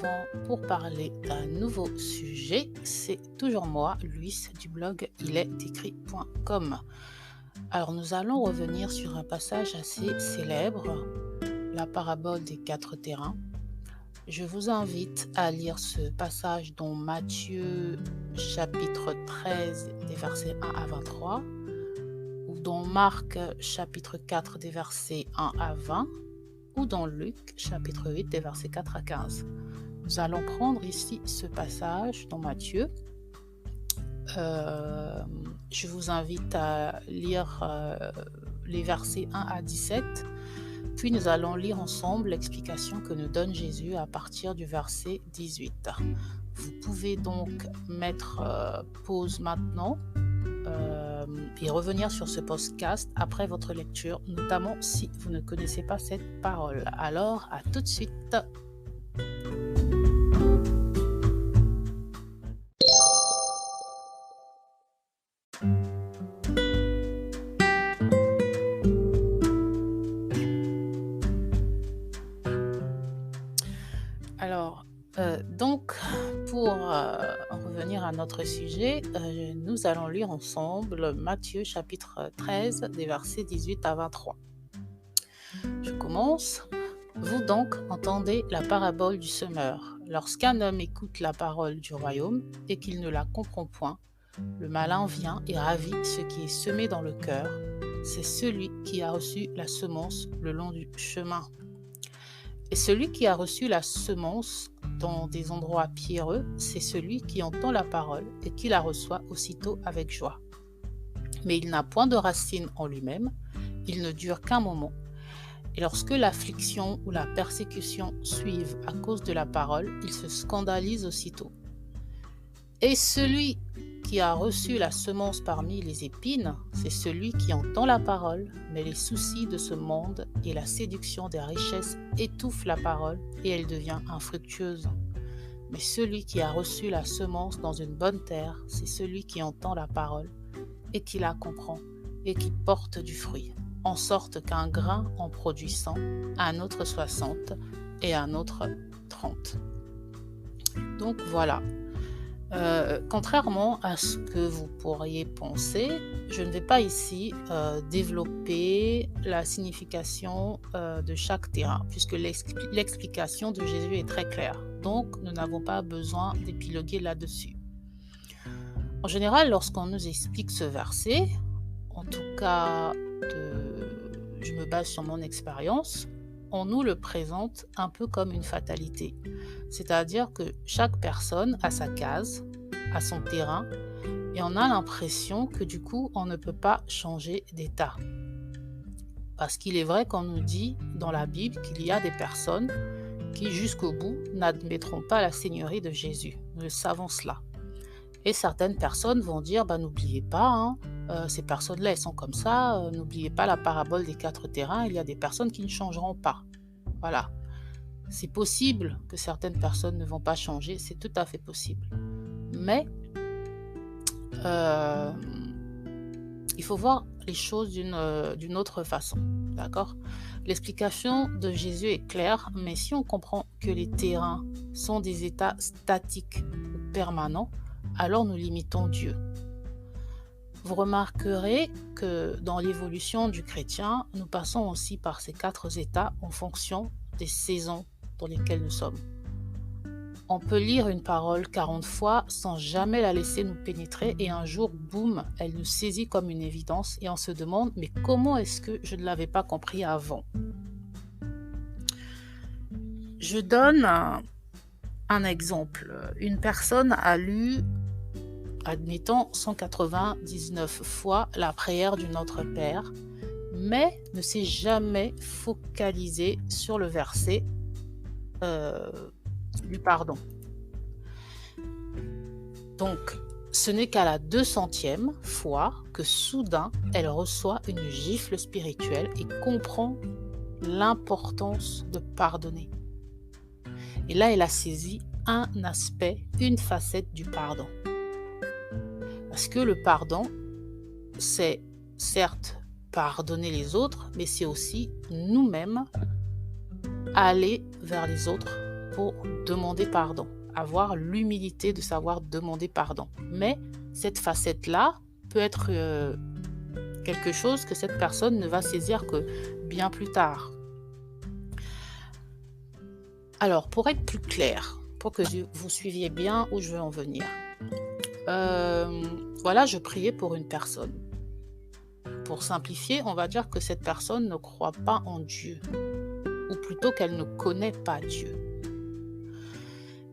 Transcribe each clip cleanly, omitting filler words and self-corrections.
retrouvons pour parler d'un nouveau sujet. C'est toujours moi, Luis, du blog ilestécrit.com. Alors nous allons revenir sur un passage assez célèbre, la parabole des 4 terrains. Je vous invite à lire ce passage dans Matthieu chapitre 13 des versets 1 à 23 ou dans Marc chapitre 4 des versets 1 à 20 ou dans Luc chapitre 8 des versets 4 à 15. Nous allons prendre ici ce passage dans Matthieu. Je vous invite à lire les versets 1 à 17. Puis nous allons lire ensemble l'explication que nous donne Jésus à partir du verset 18. Vous pouvez donc mettre pause maintenant et revenir sur ce podcast après votre lecture, notamment si vous ne connaissez pas cette parole. Alors, à tout de suite. Alors, donc, pour en revenir à notre sujet, nous allons lire ensemble Matthieu chapitre 13 des versets 18 à 23. Je commence. Vous donc entendez la parabole du semeur. Lorsqu'un homme écoute la parole du royaume et qu'il ne la comprend point, le malin vient et ravit ce qui est semé dans le cœur. C'est celui qui a reçu la semence le long du chemin. Et celui qui a reçu la semence dans des endroits pierreux, c'est celui qui entend la parole et qui la reçoit aussitôt avec joie. Mais il n'a point de racine en lui-même, il ne dure qu'un moment. Et lorsque l'affliction ou la persécution suivent à cause de la parole, il se scandalise aussitôt. Et celui qui a reçu la semence parmi les épines, c'est celui qui entend la parole, mais les soucis de ce monde et la séduction des richesses étouffent la parole et elle devient infructueuse. Mais celui qui a reçu la semence dans une bonne terre, c'est celui qui entend la parole et qui la comprend et qui porte du fruit, en sorte qu'un grain en produit 100, un autre 60 et un autre 30. Donc voilà. Contrairement à ce que vous pourriez penser, je ne vais pas ici développer la signification de chaque terrain, puisque l'explication de Jésus est très claire. Donc, nous n'avons pas besoin d'épiloguer là-dessus. En général, lorsqu'on nous explique ce verset, en tout cas, je me base sur mon expérience, on nous le présente un peu comme une fatalité. C'est-à-dire que chaque personne a sa case, a son terrain, et on a l'impression que du coup, on ne peut pas changer d'état. Parce qu'il est vrai qu'on nous dit dans la Bible qu'il y a des personnes qui jusqu'au bout n'admettront pas la seigneurie de Jésus. Nous le savons cela. Et certaines personnes vont dire, n'oubliez pas, ces personnes-là, elles sont comme ça, n'oubliez pas la parabole des 4 terrains, il y a des personnes qui ne changeront pas. Voilà. C'est possible que certaines personnes ne vont pas changer, c'est tout à fait possible. Mais, il faut voir les choses d'une autre façon, d'accord ? L'explication de Jésus est claire, mais si on comprend que les terrains sont des états statiques ou permanents, alors nous limitons Dieu. Vous remarquerez que dans l'évolution du chrétien, nous passons aussi par ces 4 états en fonction des saisons dans lesquelles nous sommes. On peut lire une parole 40 fois sans jamais la laisser nous pénétrer et un jour, boum, elle nous saisit comme une évidence et on se demande, mais comment est-ce que je ne l'avais pas compris avant ? Je donne un exemple. Une personne a lu, admettons, 199 fois la prière du Notre Père, mais ne s'est jamais focalisé sur le verset du pardon. Donc, ce n'est qu'à la 200e fois que soudain, elle reçoit une gifle spirituelle et comprend l'importance de pardonner. Et là, elle a saisi un aspect, une facette du pardon. Parce que le pardon, c'est certes pardonner les autres, mais c'est aussi nous-mêmes aller vers les autres pour demander pardon, avoir l'humilité de savoir demander pardon. Mais cette facette-là peut être quelque chose que cette personne ne va saisir que bien plus tard. Alors, pour être plus clair, pour que vous suiviez bien où je veux en venir, voilà, je priais pour une personne. Pour simplifier, on va dire que cette personne ne croit pas en Dieu, ou plutôt qu'elle ne connaît pas Dieu.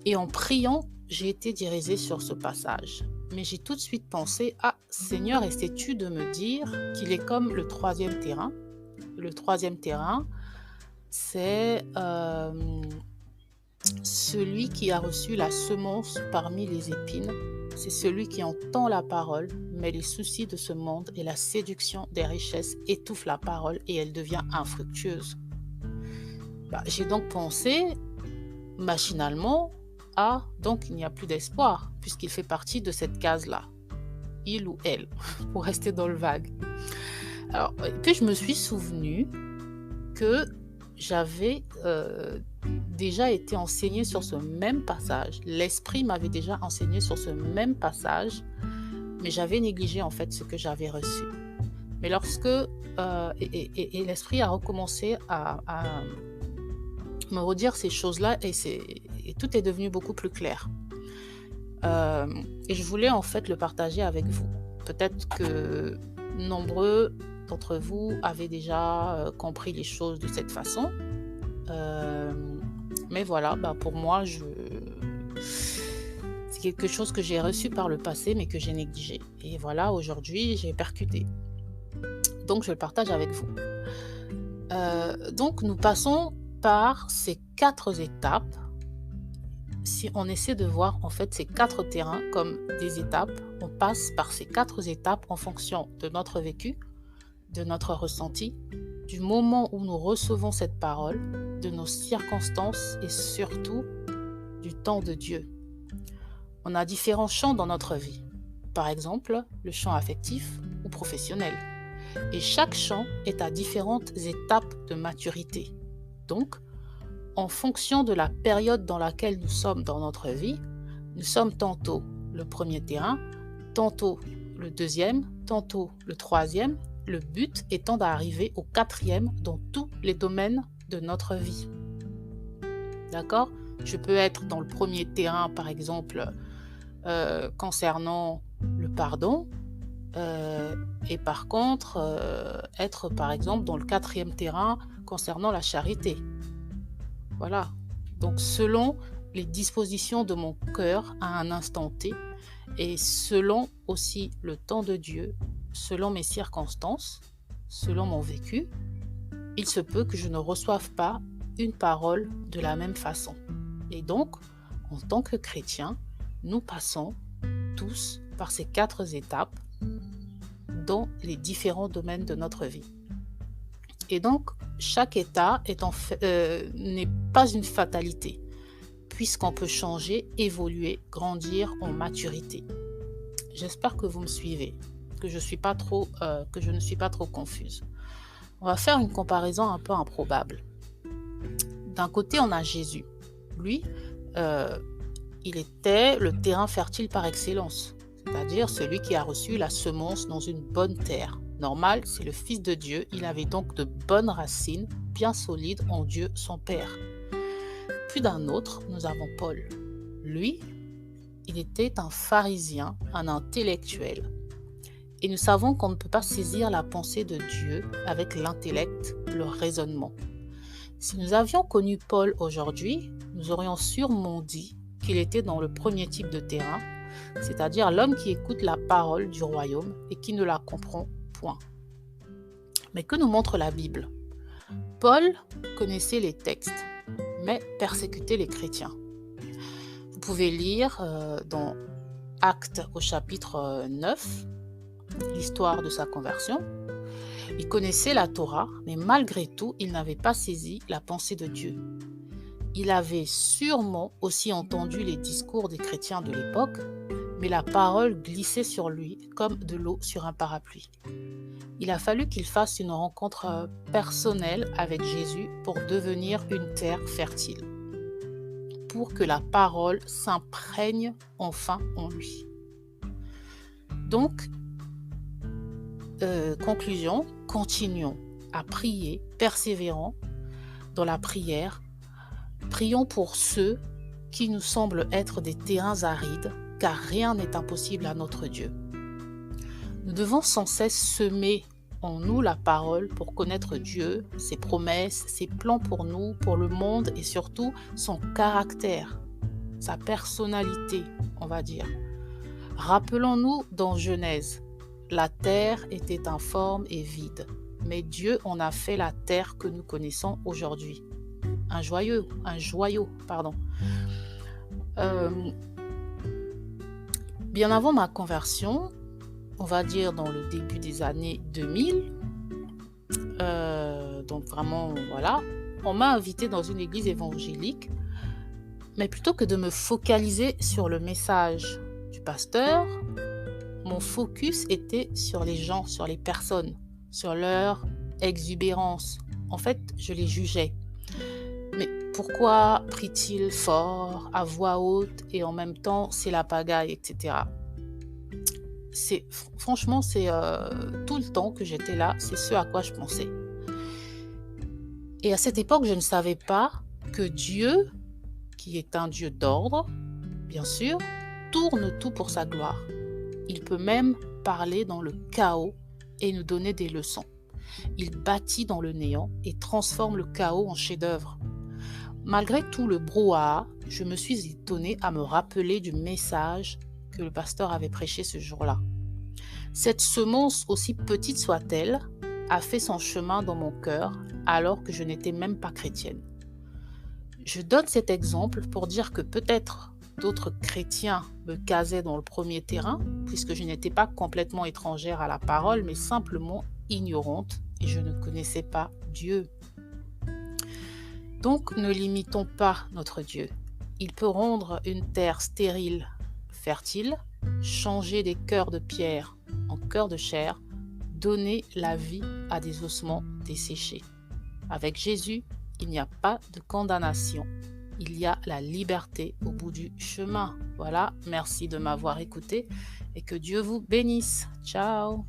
Et en priant, j'ai été dirigée sur ce passage. Mais j'ai tout de suite pensé, ah Seigneur, essaies-tu de me dire qu'il est comme le troisième terrain? Le troisième terrain, c'est celui qui a reçu la semence parmi les épines. C'est celui qui entend la parole, mais les soucis de ce monde et la séduction des richesses étouffent la parole et elle devient infructueuse. J'ai donc pensé, machinalement, donc il n'y a plus d'espoir, puisqu'il fait partie de cette case-là. Il ou elle, pour rester dans le vague. Alors, puis je me suis souvenu que j'avais déjà été enseignée sur ce même passage. L'esprit m'avait déjà enseigné sur ce même passage, mais j'avais négligé en fait ce que j'avais reçu. Mais lorsque et l'esprit a recommencé à me redire ces choses-là et tout est devenu beaucoup plus clair. Et je voulais en fait le partager avec vous. Peut-être que nombreux d'entre vous avez déjà compris les choses de cette façon. Mais voilà, pour moi, c'est quelque chose que j'ai reçu par le passé, mais que j'ai négligé. Et voilà, aujourd'hui, j'ai percuté. Donc, je le partage avec vous. Donc, nous passons par ces 4 étapes. Si on essaie de voir en fait ces 4 terrains comme des étapes, on passe par ces 4 étapes en fonction de notre vécu, de notre ressenti, du moment où nous recevons cette parole, de nos circonstances et surtout du temps de Dieu. On a différents champs dans notre vie, par exemple le champ affectif ou professionnel. Et chaque champ est à différentes étapes de maturité. Donc, en fonction de la période dans laquelle nous sommes dans notre vie, nous sommes tantôt le premier terrain, tantôt le deuxième, tantôt le troisième, le but étant d'arriver au 4e dans tous les domaines de notre vie. D'accord? Je peux être dans le premier terrain, par exemple, concernant le pardon, et par contre, être, par exemple, dans le 4e terrain concernant la charité. Voilà. Donc, selon les dispositions de mon cœur à un instant T, et selon aussi le temps de Dieu, selon mes circonstances, selon mon vécu, il se peut que je ne reçoive pas une parole de la même façon. Et donc, en tant que chrétiens, nous passons tous par ces 4 étapes dans les différents domaines de notre vie. Et donc, chaque état n'est pas une fatalité, puisqu'on peut changer, évoluer, grandir en maturité. J'espère que vous me suivez, que je ne suis pas trop confuse. On va faire une comparaison un peu improbable. D'un côté, on a Jésus. Lui, il était le terrain fertile par excellence, c'est-à-dire celui qui a reçu la semence dans une bonne terre. Normal, c'est le Fils de Dieu, il avait donc de bonnes racines, bien solides en Dieu son Père. Puis d'un autre, nous avons Paul. Lui, il était un pharisien, un intellectuel. Et nous savons qu'on ne peut pas saisir la pensée de Dieu avec l'intellect, le raisonnement. Si nous avions connu Paul aujourd'hui, nous aurions sûrement dit qu'il était dans le premier type de terrain, c'est-à-dire l'homme qui écoute la parole du royaume et qui ne la comprend point. Mais que nous montre la Bible? Paul connaissait les textes, mais persécutait les chrétiens. Vous pouvez lire dans Actes au chapitre 9, l'histoire de sa conversion. Il connaissait la Torah, mais malgré tout, il n'avait pas saisi la pensée de Dieu. Il avait sûrement aussi entendu les discours des chrétiens de l'époque, mais la parole glissait sur lui comme de l'eau sur un parapluie. Il a fallu qu'il fasse une rencontre personnelle avec Jésus pour devenir une terre fertile. pour que la parole s'imprègne enfin en lui. Donc, conclusion, continuons à prier, persévérant dans la prière. Prions pour ceux qui nous semblent être des terrains arides, car rien n'est impossible à notre Dieu. Nous devons sans cesse semer en nous la parole pour connaître Dieu, ses promesses, ses plans pour nous, pour le monde et surtout son caractère, sa personnalité, on va dire. Rappelons-nous dans Genèse, la terre était informe et vide, mais Dieu en a fait la terre que nous connaissons aujourd'hui. Un joyau, pardon. Bien avant ma conversion, on va dire dans le début des années 2000, donc vraiment, voilà, on m'a invité dans une église évangélique, mais plutôt que de me focaliser sur le message du pasteur, mon focus était sur les gens, sur les personnes, sur leur exubérance. En fait, je les jugeais. Mais pourquoi prie-t-il fort, à voix haute, et en même temps, c'est la pagaille, etc. Franchement, c'est tout le temps que j'étais là, c'est ce à quoi je pensais. Et à cette époque, je ne savais pas que Dieu, qui est un Dieu d'ordre, bien sûr, tourne tout pour sa gloire. Il peut même parler dans le chaos et nous donner des leçons. Il bâtit dans le néant et transforme le chaos en chef-d'œuvre. Malgré tout le brouhaha, je me suis étonnée à me rappeler du message que le pasteur avait prêché ce jour-là. Cette semence, aussi petite soit-elle, a fait son chemin dans mon cœur alors que je n'étais même pas chrétienne. Je donne cet exemple pour dire que peut-être d'autres chrétiens me casaient dans le premier terrain, puisque je n'étais pas complètement étrangère à la parole, mais simplement ignorante et je ne connaissais pas Dieu. Donc ne limitons pas notre Dieu. Il peut rendre une terre stérile, fertile, changer des cœurs de pierre en cœurs de chair, donner la vie à des ossements desséchés. Avec Jésus, il n'y a pas de condamnation. Il y a la liberté au bout du chemin. Voilà, merci de m'avoir écouté et que Dieu vous bénisse. Ciao!